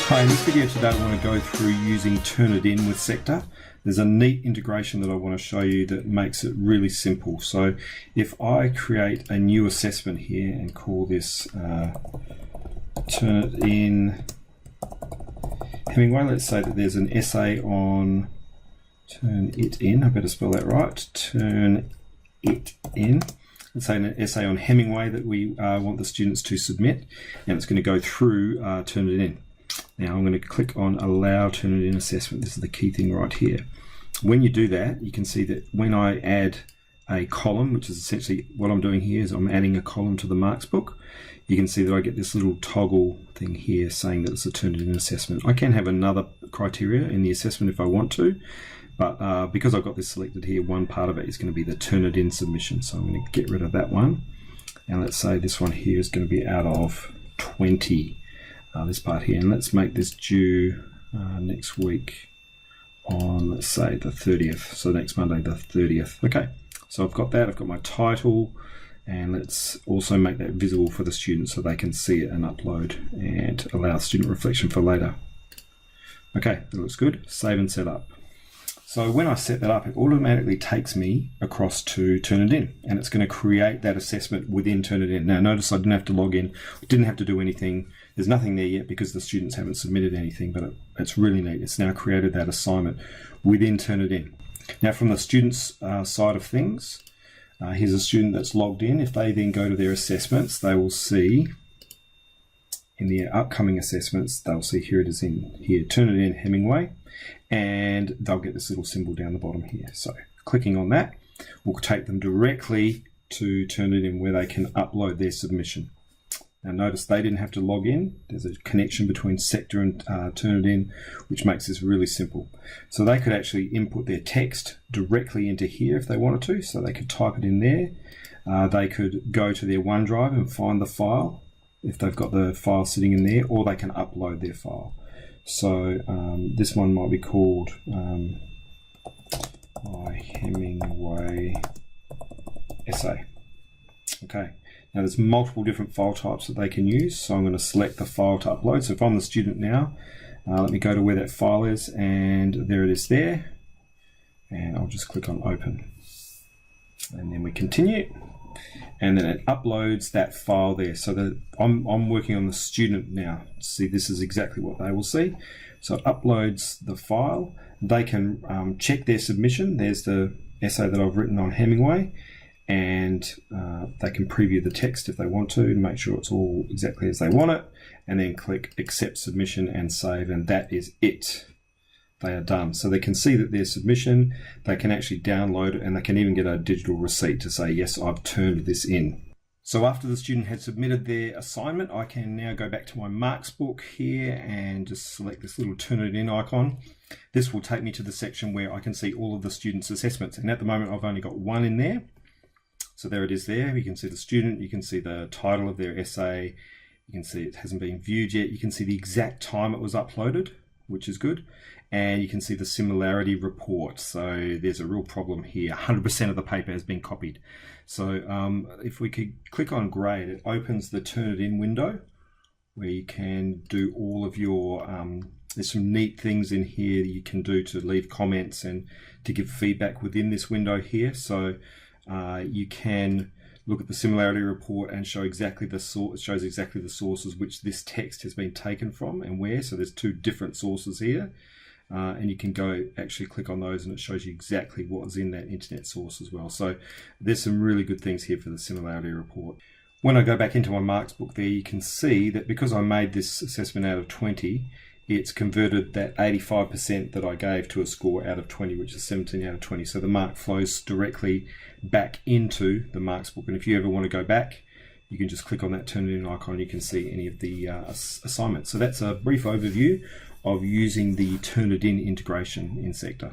Hi, in this video today I want to go through using Turnitin with Seqta. There's a neat integration that I want to show you that makes it really simple. So if I create a new assessment here and call this Turnitin Hemingway, let's say that there's an essay on Turnitin, I better spell that right, Turnitin. Let's say an essay on Hemingway that we want the students to submit, and it's going to go through Turnitin. Now I'm going to click on Allow Turnitin Assessment. This is the key thing right here. When you do that, you can see that when I add a column, which is essentially what I'm doing here, is I'm adding a column to the marks book. You can see that I get this little toggle thing here saying that it's a Turnitin assessment. I can have another criteria in the assessment if I want to, but because I've got this selected here, one part of it is going to be the Turnitin submission. So I'm going to get rid of that one. And let's say this one here is going to be out of 20. This part here, and let's make this due next week on, let's say, the 30th, so next Monday the 30th. Okay, so I've got that, I've got my title, and let's also make that visible for the students so they can see it and upload and allow student reflection for later. Okay, that looks good. Save and set up. So when I set that up, it automatically takes me across to Turnitin, and it's going to create that assessment within Turnitin. Now notice I didn't have to log in, didn't have to do anything. There's nothing there yet because the students haven't submitted anything, but it's really neat. It's now created that assignment within Turnitin. Now from the students' side of things, here's a student that's logged in. If they then go to their assessments, they will see in their upcoming assessments, they'll see here it is in here, Turnitin Hemingway, and they'll get this little symbol down the bottom here. So clicking on that will take them directly to Turnitin where they can upload their submission. Now notice they didn't have to log in. There's a connection between Seqta and Turnitin, which makes this really simple. So they could actually input their text directly into here if they wanted to. So they could type it in there. They could go to their OneDrive and find the file if they've got the file sitting in there, or they can upload their file. So this one might be called my Hemingway essay. Okay. Now there's multiple different file types that they can use, so I'm going to select the file to upload. So if I'm the student now, let me go to where that file is, and there it is there, and I'll just click on open, and then we continue, and then it uploads that file there. So that I'm working on the student now. See, this is exactly what they will see. So it uploads the file. They can check their submission. There's the essay that I've written on Hemingway, and they can preview the text if they want to make sure it's all exactly as they want it, and then click accept submission and save, and that is it. They are done. So they can see that their submission, they can actually download it, and they can even get a digital receipt to say, yes, I've turned this in. So after the student had submitted their assignment, I can now go back to my marks book here and just select this little Turnitin icon. This will take me to the section where I can see all of the students' assessments, and at the moment I've only got one in there. So there it is there. You can see the student, you can see the title of their essay, you can see it hasn't been viewed yet, you can see the exact time it was uploaded, which is good, and you can see the similarity report. So there's a real problem here. 100% of the paper has been copied. So if we could click on grade, it opens the Turnitin window where you can do all of your, there's some neat things in here that you can do to leave comments and to give feedback within this window here. So you can look at the similarity report and show exactly the source. It shows exactly the sources which this text has been taken from and where. So there's two different sources here, and you can go actually click on those, and it shows you exactly what's in that internet source as well. So there's some really good things here for the similarity report. When I go back into my marks book there, you can see that because I made this assessment out of 20, it's converted that 85% that I gave to a score out of 20, which is 17 out of 20. So the mark flows directly back into the marks book. And if you ever want to go back, you can just click on that Turnitin icon. You can see any of the assignments. So that's a brief overview of using the Turnitin integration in Seqta.